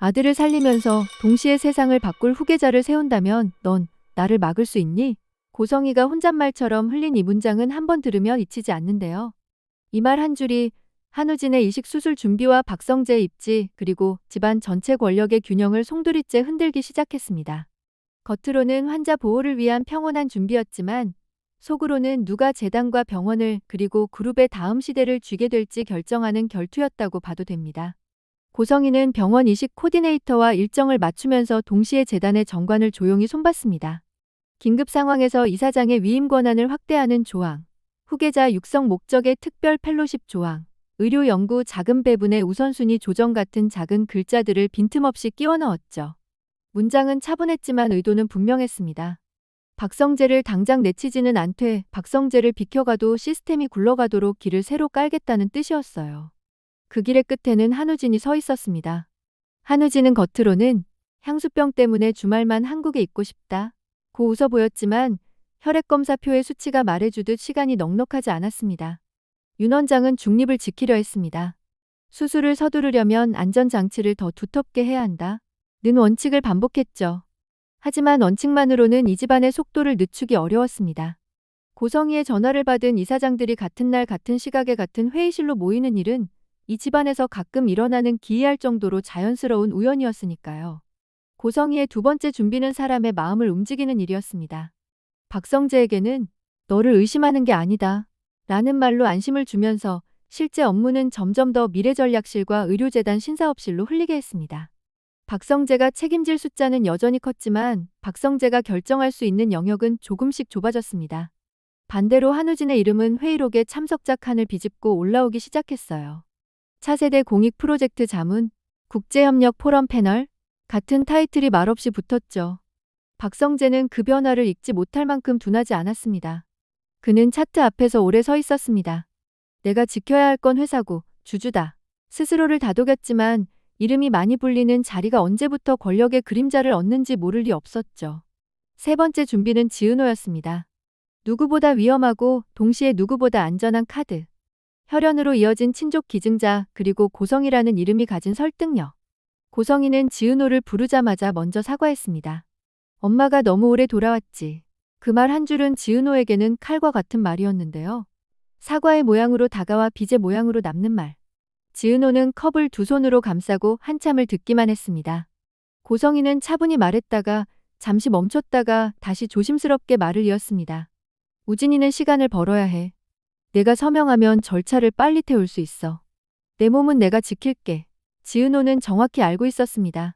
아들을 살리면서 동시에 세상을 바꿀 후계자를 세운다면 넌 나를 막을 수 있니? 고성이가 혼잣말처럼 흘린 이 문장은 한 번 들으면 잊히지 않는데요. 이 말 한 줄이 한우진의 이식 수술 준비와 박성재의 입지 그리고 집안 전체 권력의 균형을 송두리째 흔들기 시작했습니다. 겉으로는 환자 보호를 위한 평온한 준비였지만 속으로는 누가 재단과 병원을 그리고 그룹의 다음 시대를 쥐게 될지 결정하는 결투였다고 봐도 됩니다. 고성희는 병원 이식 코디네이터와 일정을 맞추면서 동시에 재단의 정관을 조용히 손봤습니다. 긴급 상황에서 이사장의 위임 권한을 확대하는 조항, 후계자 육성 목적의 특별 펠로십 조항, 의료 연구 자금 배분의 우선순위 조정 같은 작은 글자들을 빈틈없이 끼워 넣었죠. 문장은 차분했지만 의도는 분명했습니다. 박성재를 당장 내치지는 않되 박성재를 비켜가도 시스템이 굴러가도록 길을 새로 깔겠다는 뜻이었어요. 그 길의 끝에는 한우진이 서 있었습니다. 한우진은 겉으로는 향수병 때문에 주말만 한국에 있고 싶다 고 웃어 보였지만 혈액검사표의 수치가 말해주듯 시간이 넉넉하지 않았습니다. 윤 원장은 중립을 지키려 했습니다. 수술을 서두르려면 안전장치를 더 두텁게 해야 한다. 는 원칙을 반복했죠. 하지만 원칙만으로는 이 집안의 속도를 늦추기 어려웠습니다. 고성희의 전화를 받은 이사장들이 같은 날 같은 시각에 같은 회의실로 모이는 일은 이 집안에서 가끔 일어나는 기이할 정도로 자연스러운 우연이었으니까요. 고성희의 두 번째 준비는 사람의 마음을 움직이는 일이었습니다. 박성재에게는 너를 의심하는 게 아니다 라는 말로 안심을 주면서 실제 업무는 점점 더 미래전략실과 의료재단 신사업실로 흘리게 했습니다. 박성재가 책임질 숫자는 여전히 컸지만 박성재가 결정할 수 있는 영역은 조금씩 좁아졌습니다. 반대로 한우진의 이름은 회의록에 참석자 칸을 비집고 올라오기 시작했어요. 차세대 공익 프로젝트 자문, 국제협력 포럼 패널 같은 타이틀이 말없이 붙었죠. 박성재는 그 변화를 읽지 못할 만큼 둔하지 않았습니다. 그는 차트 앞에서 오래 서 있었습니다. 내가 지켜야 할 건 회사고 주주다. 스스로를 다독였지만 이름이 많이 불리는 자리가 언제부터 권력의 그림자를 얻는지 모를 리 없었죠. 세 번째 준비는 지은호였습니다. 누구보다 위험하고 동시에 누구보다 안전한 카드. 혈연으로 이어진 친족 기증자 그리고 고성희라는 이름이 가진 설득력. 고성희는 지은호를 부르자마자 먼저 사과했습니다. 엄마가 너무 오래 돌아왔지. 그 말 한 줄은 지은호에게는 칼과 같은 말이었는데요. 사과의 모양으로 다가와 빚의 모양으로 남는 말. 지은호는 컵을 두 손으로 감싸고 한참을 듣기만 했습니다. 고성희는 차분히 말했다가 잠시 멈췄다가 다시 조심스럽게 말을 이었습니다. 우진이는 시간을 벌어야 해. 내가 서명하면 절차를 빨리 태울 수 있어. 내 몸은 내가 지킬게. 지은호는 정확히 알고 있었습니다.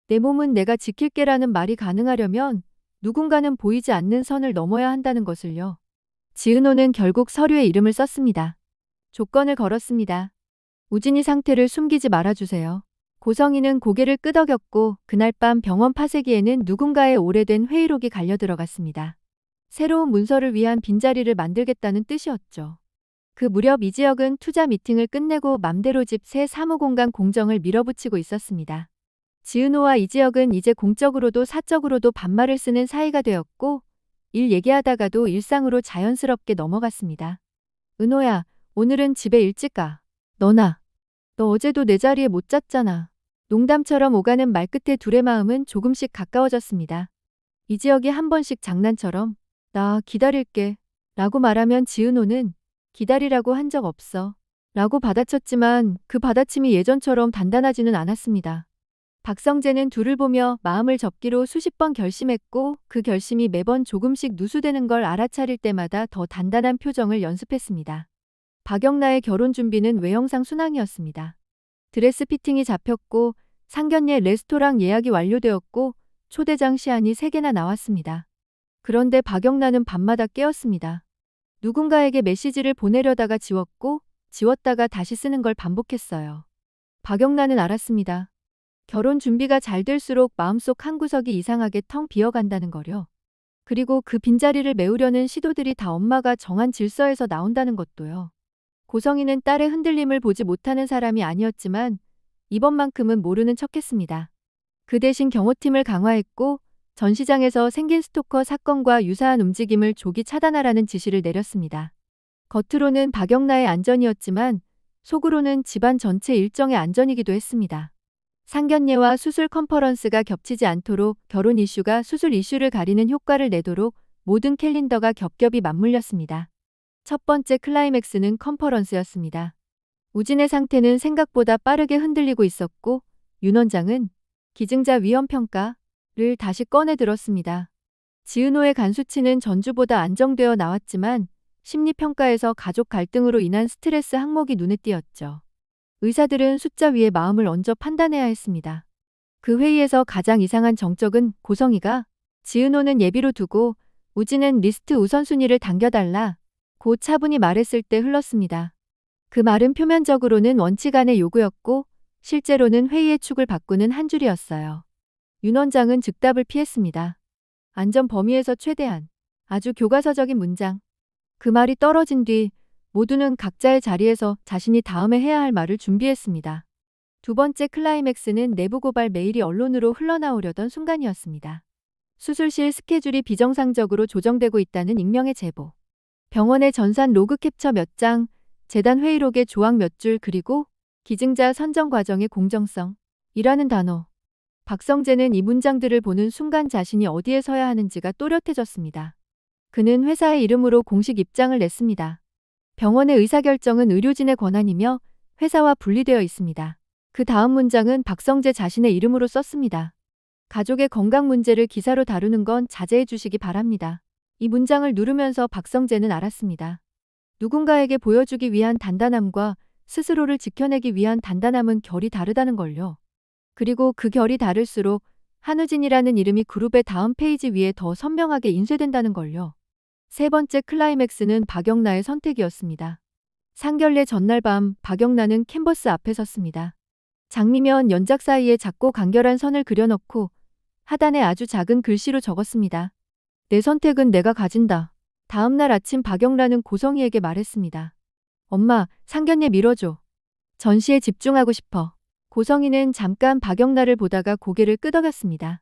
내 몸은 내가 지킬게라는 말이 가능하려면 누군가는 보이지 않는 선을 넘어야 한다는 것을요. 지은호는 결국 서류에 이름을 썼습니다. 조건을 걸었습니다. 우진이 상태를 숨기지 말아주세요. 고성희는 고개를 끄덕였고 그날 밤 병원 파쇄기에는 누군가의 오래된 회의록이 갈려들어갔습니다. 새로운 문서를 위한 빈자리를 만들겠다는 뜻이었죠. 그 무렵 이지혁은 투자 미팅을 끝내고 맘대로 집 새 사무공간 공정을 밀어붙이고 있었습니다. 지은호와 이지혁은 이제 공적으로도 사적으로도 반말을 쓰는 사이가 되었고 일 얘기하다가도 일상으로 자연스럽게 넘어갔습니다. 은호야, 오늘은 집에 일찍 가. 너 어제도 내 자리에 못 잤잖아. 농담처럼 오가는 말끝에 둘의 마음은 조금씩 가까워졌습니다. 이지혁이 한 번씩 장난처럼 나 기다릴게 라고 말하면 지은호는 기다리라고 한 적 없어 라고 받아쳤지만 그 받아침이 예전처럼 단단하지는 않았습니다. 박성재는 둘을 보며 마음을 접기로 수십 번 결심했고 그 결심이 매번 조금씩 누수되는 걸 알아차릴 때마다 더 단단한 표정을 연습했습니다. 박영나의 결혼 준비는 외형상 순항이었습니다. 드레스 피팅이 잡혔고 상견례 레스토랑 예약이 완료되었고 초대장 시안이 3개나 나왔습니다. 그런데 박영나는 밤마다 깨었습니다. 누군가에게 메시지를 보내려다가 지웠고 지웠다가 다시 쓰는 걸 반복했어요. 박영나는 알았습니다. 결혼 준비가 잘 될수록 마음속 한 구석이 이상하게 텅 비어간다는 거요. 그리고 그 빈자리를 메우려는 시도들이 다 엄마가 정한 질서에서 나온다는 것도요. 고성희는 딸의 흔들림을 보지 못하는 사람이 아니었지만 이번만큼은 모르는 척했습니다. 그 대신 경호팀을 강화했고 전시장에서 생긴 스토커 사건과 유사한 움직임을 조기 차단하라는 지시를 내렸습니다. 겉으로는 박영나의 안전이었지만 속으로는 집안 전체 일정의 안전이기도 했습니다. 상견례와 수술 컨퍼런스가 겹치지 않도록 결혼 이슈가 수술 이슈를 가리는 효과를 내도록 모든 캘린더가 겹겹이 맞물렸습니다. 첫 번째 클라이맥스는 컨퍼런스였습니다. 우진의 상태는 생각보다 빠르게 흔들리고 있었고 윤 원장은 기증자 위험 평가를 다시 꺼내 들었습니다. 지은호의 간 수치는 전주보다 안정되어 나왔지만 심리평가에서 가족 갈등으로 인한 스트레스 항목이 눈에 띄었죠. 의사들은 숫자 위에 마음을 얹어 판단해야 했습니다. 그 회의에서 가장 이상한 정적은 고성희가 지은호는 예비로 두고 우진은 리스트 우선순위를 당겨달라 고 차분히 말했을 때 흘렀습니다. 그 말은 표면적으로는 원칙 안의 요구였고 실제로는 회의의 축을 바꾸는 한 줄이었어요. 윤 원장은 즉답을 피했습니다. 안전 범위에서 최대한. 아주 교과서적인 문장. 그 말이 떨어진 뒤 모두는 각자의 자리에서 자신이 다음에 해야 할 말을 준비했습니다. 두 번째 클라이맥스는 내부 고발 메일이 언론으로 흘러나오려던 순간이었습니다. 수술실 스케줄이 비정상적으로 조정되고 있다는 익명의 제보. 병원의 전산 로그 캡처 몇 장, 재단 회의록의 조항 몇 줄 그리고 기증자 선정 과정의 공정성. 이라는 단어. 박성재는 이 문장들을 보는 순간 자신이 어디에 서야 하는지가 또렷해졌습니다. 그는 회사의 이름으로 공식 입장을 냈습니다. 병원의 의사결정은 의료진의 권한이며 회사와 분리되어 있습니다. 그 다음 문장은 박성재 자신의 이름으로 썼습니다. 가족의 건강 문제를 기사로 다루는 건 자제해 주시기 바랍니다. 이 문장을 누르면서 박성재는 알았습니다. 누군가에게 보여주기 위한 단단함과 스스로를 지켜내기 위한 단단함은 결이 다르다는 걸요. 그리고 그 결이 다를수록 한우진이라는 이름이 그룹의 다음 페이지 위에 더 선명하게 인쇄된다는 걸요. 세 번째 클라이맥스는 박영란의 선택이었습니다. 상견례 전날 밤 박영란은 캔버스 앞에 섰습니다. 장미면 연작 사이에 작고 간결한 선을 그려넣고 하단에 아주 작은 글씨로 적었습니다. 내 선택은 내가 가진다. 다음 날 아침 박영란은 고성희에게 말했습니다. 엄마, 상견례 미뤄줘. 전시에 집중하고 싶어. 고성희는 잠깐 박영란을 보다가 고개를 끄덕였습니다.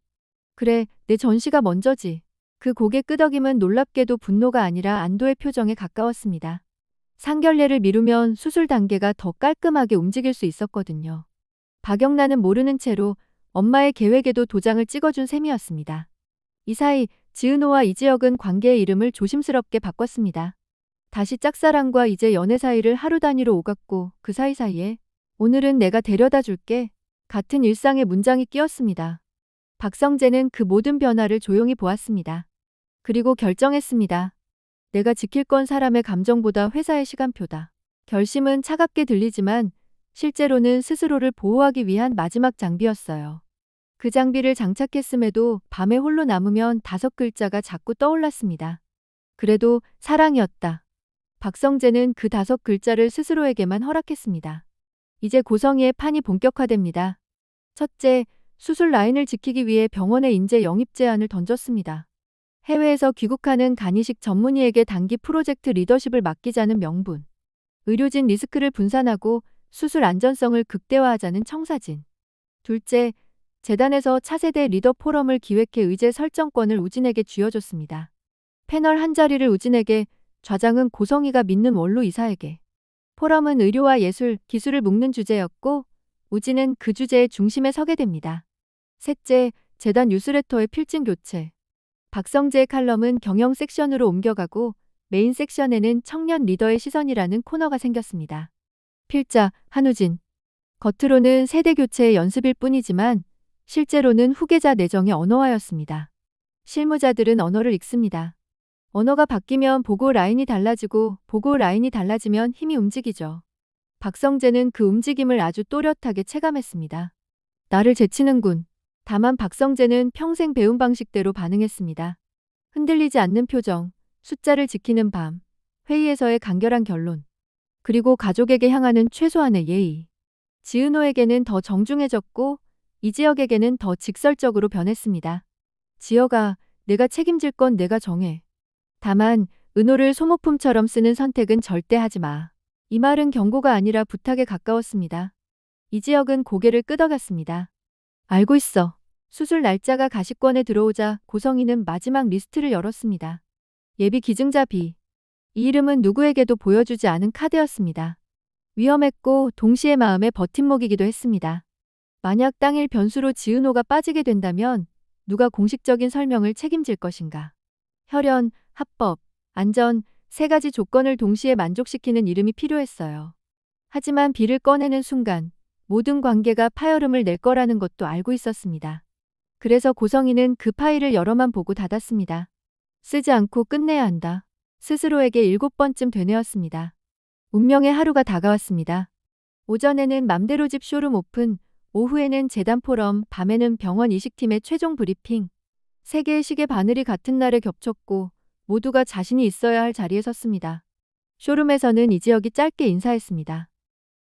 그래, 내 전시가 먼저지. 그 고개 끄덕임은 놀랍게도 분노가 아니라 안도의 표정에 가까웠습니다. 상견례를 미루면 수술 단계가 더 깔끔하게 움직일 수 있었거든요. 박영란은 모르는 채로 엄마의 계획에도 도장을 찍어준 셈이었습니다. 이 사이 지은호와 이지혁은 관계의 이름을 조심스럽게 바꿨습니다. 다시 짝사랑과 이제 연애 사이를 하루 단위로 오갔고 그 사이사이에 오늘은 내가 데려다 줄게 같은 일상의 문장이 끼었습니다. 박성재는 그 모든 변화를 조용히 보았습니다. 그리고 결정했습니다. 내가 지킬 건 사람의 감정보다 회사의 시간표다. 결심은 차갑게 들리지만 실제로는 스스로를 보호하기 위한 마지막 장비였어요. 그 장비를 장착했음에도 밤에 홀로 남으면 5글자가 자꾸 떠올랐습니다. 그래도 사랑이었다. 박성재는 그 5글자를 스스로에게만 허락했습니다. 이제 고성희의 판이 본격화됩니다. 첫째, 수술 라인을 지키기 위해 병원에 인재 영입 제안을 던졌습니다. 해외에서 귀국하는 간이식 전문의에게 단기 프로젝트 리더십을 맡기자는 명분. 의료진 리스크를 분산하고 수술 안전성을 극대화하자는 청사진. 둘째, 재단에서 차세대 리더 포럼을 기획해 의제 설정권을 우진에게 쥐어줬습니다. 패널 한 자리를 우진에게, 좌장은 고성희가 믿는 원로 이사에게. 포럼은 의료와 예술, 기술을 묶는 주제였고 우진은 그 주제의 중심에 서게 됩니다. 셋째, 재단 뉴스레터의 필진 교체. 박성재의 칼럼은 경영 섹션으로 옮겨가고 메인 섹션에는 청년 리더의 시선이라는 코너가 생겼습니다. 필자, 한우진. 겉으로는 세대 교체의 연습일 뿐이지만 실제로는 후계자 내정의 언어화였습니다. 실무자들은 언어를 읽습니다. 언어가 바뀌면 보고 라인이 달라지고 보고 라인이 달라지면 힘이 움직이죠. 박성재는 그 움직임을 아주 또렷하게 체감했습니다. 나를 제치는군. 다만 박성재는 평생 배운 방식대로 반응했습니다. 흔들리지 않는 표정, 숫자를 지키는 밤, 회의에서의 간결한 결론, 그리고 가족에게 향하는 최소한의 예의. 지은호에게는 더 정중해졌고 이지혁에게는 더 직설적으로 변했습니다. 지혁아, 내가 책임질 건 내가 정해. 다만 은호를 소모품처럼 쓰는 선택은 절대 하지 마. 이 말은 경고가 아니라 부탁에 가까웠습니다. 이지혁은 고개를 끄덕였습니다. 알고 있어. 수술 날짜가 가시권에 들어오자 고성희는 마지막 리스트를 열었습니다. 예비 기증자 B. 이 이름은 누구에게도 보여주지 않은 카드였습니다. 위험했고 동시에 마음의 버팀목이기도 했습니다. 만약 당일 변수로 지은호가 빠지게 된다면 누가 공식적인 설명을 책임질 것인가? 혈연, 합법, 안전, 세 가지 조건을 동시에 만족시키는 이름이 필요했어요. 하지만 비를 꺼내는 순간 모든 관계가 파열음을 낼 거라는 것도 알고 있었습니다. 그래서 고성이는 그 파일을 여러만 보고 닫았습니다. 쓰지 않고 끝내야 한다. 스스로에게 7번쯤 되뇌었습니다. 운명의 하루가 다가왔습니다. 오전에는 맘대로 집 쇼룸 오픈, 오후에는 재단 포럼, 밤에는 병원 이식팀의 최종 브리핑. 세 개의 시계 바늘이 같은 날에 겹쳤고 모두가 자신이 있어야 할 자리에 섰습니다. 쇼룸에서는 이지혁이 짧게 인사했습니다.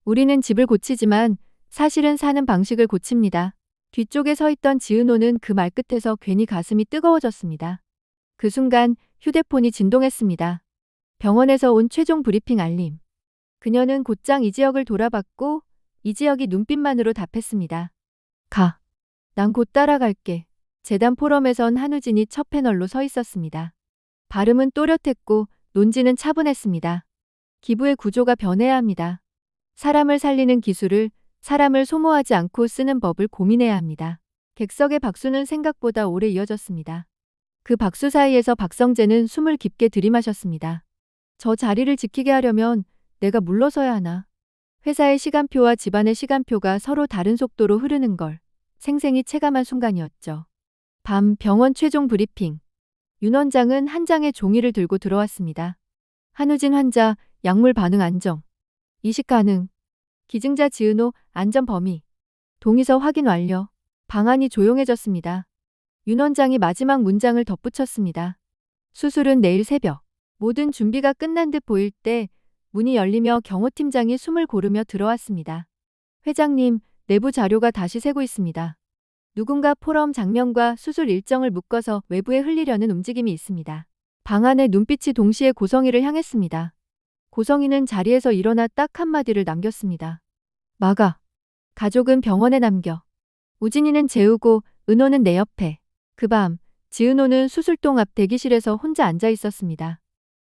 우리는 집을 고치지만 사실은 사는 방식을 고칩니다. 뒤쪽에 서 있던 지은호는 그 말끝에서 괜히 가슴이 뜨거워졌습니다. 그 순간 휴대폰이 진동했습니다. 병원에서 온 최종 브리핑 알림. 그녀는 곧장 이지혁을 돌아봤고 이지혁이 눈빛만으로 답했습니다. 가. 난 곧 따라갈게. 재단 포럼에선 한우진이 첫 패널로 서 있었습니다. 발음은 또렷했고 논지는 차분했습니다. 기부의 구조가 변해야 합니다. 사람을 살리는 기술을 사람을 소모하지 않고 쓰는 법을 고민해야 합니다. 객석의 박수는 생각보다 오래 이어졌습니다. 그 박수 사이에서 박성재는 숨을 깊게 들이마셨습니다. 저 자리를 지키게 하려면 내가 물러서야 하나. 회사의 시간표와 집안의 시간표가 서로 다른 속도로 흐르는 걸 생생히 체감한 순간이었죠. 밤 병원 최종 브리핑. 윤 원장은 한 장의 종이를 들고 들어왔습니다. 한우진 환자, 약물 반응 안정. 이식 가능. 기증자 지은호, 안전 범위. 동의서 확인 완료. 방안이 조용해졌습니다. 윤 원장이 마지막 문장을 덧붙였습니다. 수술은 내일 새벽. 모든 준비가 끝난 듯 보일 때 문이 열리며 경호팀장이 숨을 고르며 들어왔습니다. 회장님, 내부 자료가 다시 새고 있습니다. 누군가 포럼 장면과 수술 일정을 묶어서 외부에 흘리려는 움직임이 있습니다. 방 안의 눈빛이 동시에 고성이를 향했습니다. 고성이는 자리에서 일어나 딱 한마디를 남겼습니다. 막아. 가족은 병원에 남겨. 우진이는 재우고 은호는 내 옆에. 그 밤 지은호는 수술동 앞 대기실에서 혼자 앉아 있었습니다.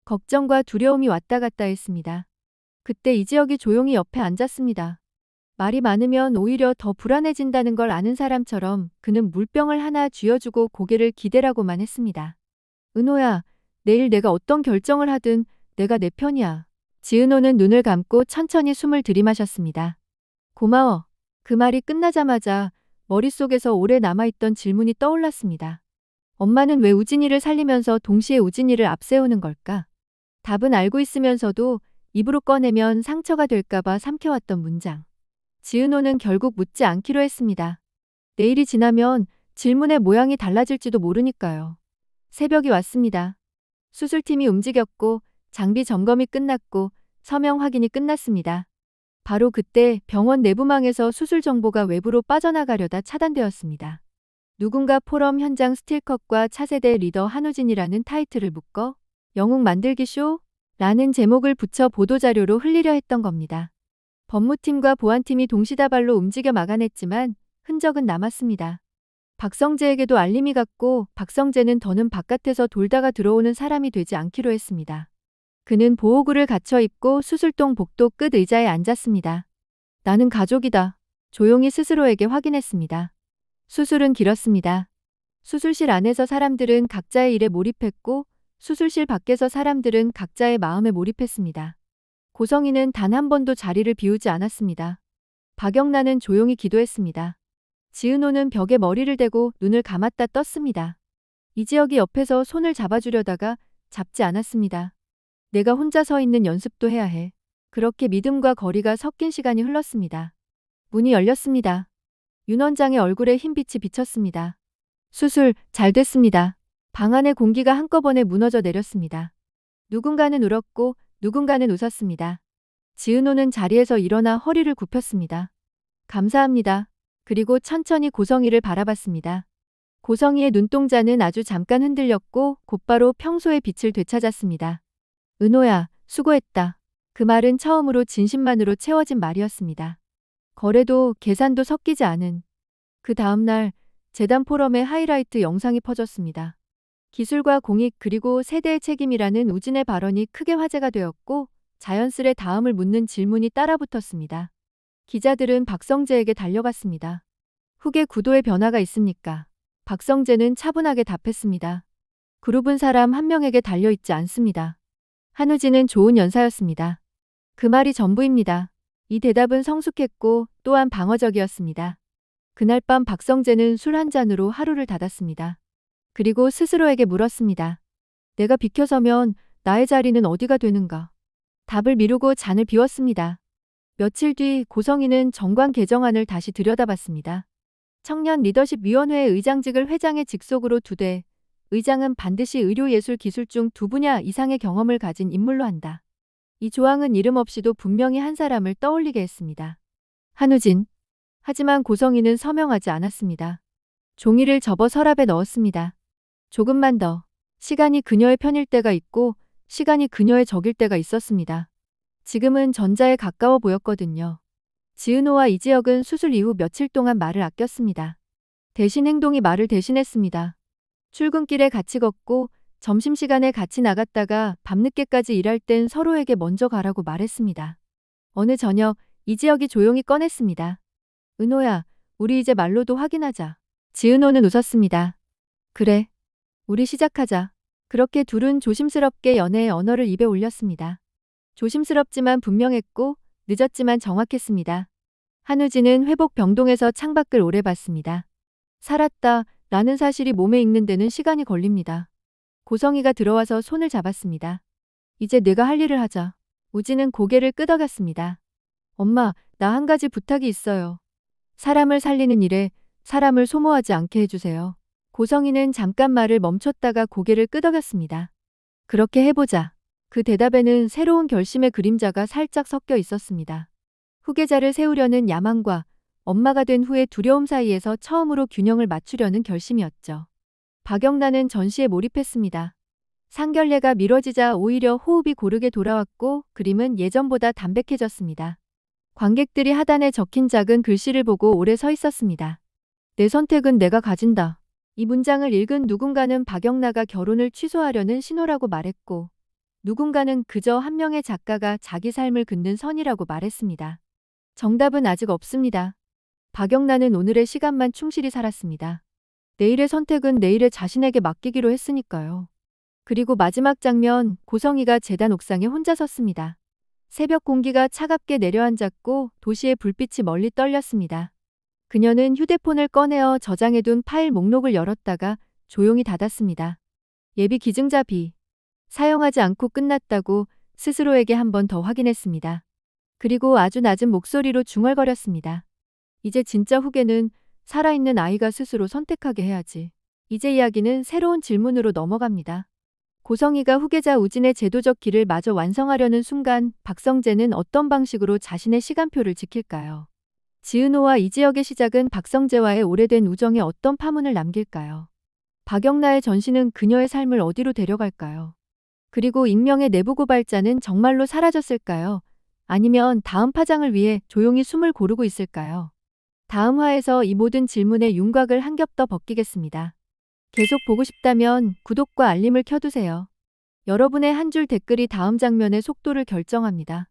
걱정과 두려움이 왔다 갔다 했습니다. 그때 이지혁이 조용히 옆에 앉았습니다. 말이 많으면 오히려 더 불안해진다는 걸 아는 사람처럼 그는 물병을 하나 쥐어주고 고개를 기대라고만 했습니다. 은호야, 내일 내가 어떤 결정을 하든 내가 내 편이야. 지은호는 눈을 감고 천천히 숨을 들이마셨습니다. 고마워. 그 말이 끝나자마자 머릿속에서 오래 남아있던 질문이 떠올랐습니다. 엄마는 왜 우진이를 살리면서 동시에 우진이를 앞세우는 걸까? 답은 알고 있으면서도 입으로 꺼내면 상처가 될까봐 삼켜왔던 문장. 지은호는 결국 묻지 않기로 했습니다. 내일이 지나면 질문의 모양이 달라질지도 모르니까요. 새벽이 왔습니다. 수술팀이 움직였고 장비 점검이 끝났고 서명 확인이 끝났습니다. 바로 그때 병원 내부망에서 수술 정보가 외부로 빠져나가려다 차단되었습니다. 누군가 포럼 현장 스틸컷과 차세대 리더 한우진이라는 타이틀을 묶어 영웅 만들기 쇼라는 제목을 붙여 보도자료로 흘리려 했던 겁니다. 법무팀과 보안팀이 동시다발로 움직여 막아냈지만 흔적은 남았습니다. 박성재에게도 알림이 갔고 박성재는 더는 바깥에서 돌다가 들어오는 사람이 되지 않기로 했습니다. 그는 보호구를 갖춰 입고 수술동 복도 끝 의자에 앉았습니다. 나는 가족이다. 조용히 스스로에게 확인했습니다. 수술은 길었습니다. 수술실 안에서 사람들은 각자의 일에 몰입했고 수술실 밖에서 사람들은 각자의 마음에 몰입했습니다. 고성이는 단 한 번도 자리를 비우지 않았습니다. 박영란은 조용히 기도했습니다. 지은호는 벽에 머리를 대고 눈을 감았다 떴습니다. 이지혁이 옆에서 손을 잡아주려다가 잡지 않았습니다. 내가 혼자 서 있는 연습도 해야 해. 그렇게 믿음과 거리가 섞인 시간이 흘렀습니다. 문이 열렸습니다. 윤 원장의 얼굴에 흰빛이 비쳤습니다. 수술 잘 됐습니다. 방 안의 공기가 한꺼번에 무너져 내렸습니다. 누군가는 울었고 누군가는 웃었습니다. 지은호는 자리에서 일어나 허리를 굽혔습니다. 감사합니다. 그리고 천천히 고성이를 바라봤습니다. 고성이의 눈동자는 아주 잠깐 흔들렸고 곧바로 평소의 빛을 되찾았습니다. 은호야, 수고했다. 그 말은 처음으로 진심만으로 채워진 말이었습니다. 거래도 계산도 섞이지 않은. 그 다음날 재단 포럼의 하이라이트 영상이 퍼졌습니다. 기술과 공익 그리고 세대의 책임이라는 우진의 발언이 크게 화제가 되었고 자연스레 다음을 묻는 질문이 따라붙었습니다. 기자들은 박성재에게 달려갔습니다. 후계 구도에 변화가 있습니까? 박성재는 차분하게 답했습니다. 그룹은 사람 한 명에게 달려있지 않습니다. 한우진은 좋은 연사였습니다. 그 말이 전부입니다. 이 대답은 성숙했고 또한 방어적이었습니다. 그날 밤 박성재는 술 한 잔으로 하루를 닫았습니다. 그리고 스스로에게 물었습니다. 내가 비켜서면 나의 자리는 어디가 되는가? 답을 미루고 잔을 비웠습니다. 며칠 뒤 고성희는 정관 개정안을 다시 들여다봤습니다. 청년 리더십 위원회의 의장직을 회장의 직속으로 두되 의장은 반드시 의료예술 기술 중 2분야 이상의 경험을 가진 인물로 한다. 이 조항은 이름 없이도 분명히 한 사람을 떠올리게 했습니다. 한우진. 하지만 고성희는 서명하지 않았습니다. 종이를 접어 서랍에 넣었습니다. 조금만 더. 시간이 그녀의 편일 때가 있고 시간이 그녀의 적일 때가 있었습니다. 지금은 전자에 가까워 보였거든요. 지은호와 이지혁은 수술 이후 며칠 동안 말을 아꼈습니다. 대신 행동이 말을 대신했습니다. 출근길에 같이 걷고 점심시간에 같이 나갔다가 밤늦게까지 일할 땐 서로에게 먼저 가라고 말했습니다. 어느 저녁 이지혁이 조용히 꺼냈습니다. 은호야, 우리 이제 말로도 확인하자. 지은호는 웃었습니다. 그래. 우리 시작하자. 그렇게 둘은 조심스럽게 연애의 언어를 입에 올렸습니다. 조심스럽지만 분명했고 늦었지만 정확했습니다. 한우진은 회복 병동에서 창밖을 오래 봤습니다. 살았다 라는 사실이 몸에 익는 데는 시간이 걸립니다. 고성희가 들어와서 손을 잡았습니다. 이제 내가 할 일을 하자. 우진은 고개를 끄덕였습니다. 엄마, 나 한 가지 부탁이 있어요. 사람을 살리는 일에 사람을 소모하지 않게 해주세요. 고성희는 잠깐 말을 멈췄다가 고개를 끄덕였습니다. 그렇게 해보자. 그 대답에는 새로운 결심의 그림자가 살짝 섞여 있었습니다. 후계자를 세우려는 야망과 엄마가 된 후의 두려움 사이에서 처음으로 균형을 맞추려는 결심이었죠. 박영란은 전시에 몰입했습니다. 상결례가 미뤄지자 오히려 호흡이 고르게 돌아왔고 그림은 예전보다 담백해졌습니다. 관객들이 하단에 적힌 작은 글씨를 보고 오래 서 있었습니다. 내 선택은 내가 가진다. 이 문장을 읽은 누군가는 박영란과 결혼을 취소하려는 신호라고 말했고 누군가는 그저 한 명의 작가가 자기 삶을 긋는 선이라고 말했습니다. 정답은 아직 없습니다. 박영란은 오늘의 시간만 충실히 살았습니다. 내일의 선택은 내일의 자신에게 맡기기로 했으니까요. 그리고 마지막 장면, 고성희가 재단 옥상에 혼자 섰습니다. 새벽 공기가 차갑게 내려앉았고 도시의 불빛이 멀리 떨렸습니다. 그녀는 휴대폰을 꺼내어 저장해둔 파일 목록을 열었다가 조용히 닫았습니다. 예비 기증자 B. 사용하지 않고 끝났다고 스스로에게 한 번 더 확인했습니다. 그리고 아주 낮은 목소리로 중얼거렸습니다. 이제 진짜 후계는 살아있는 아이가 스스로 선택하게 해야지. 이제 이야기는 새로운 질문으로 넘어갑니다. 고성희가 후계자 우진의 제도적 길을 마저 완성하려는 순간 박성재는 어떤 방식으로 자신의 시간표를 지킬까요? 지은호와 이지혁의 시작은 박성재와의 오래된 우정에 어떤 파문을 남길까요? 박영란의 전시는 그녀의 삶을 어디로 데려갈까요? 그리고 익명의 내부 고발자는 정말로 사라졌을까요? 아니면 다음 파장을 위해 조용히 숨을 고르고 있을까요? 다음 화에서 이 모든 질문의 윤곽을 한 겹 더 벗기겠습니다. 계속 보고 싶다면 구독과 알림을 켜두세요. 여러분의 한 줄 댓글이 다음 장면의 속도를 결정합니다.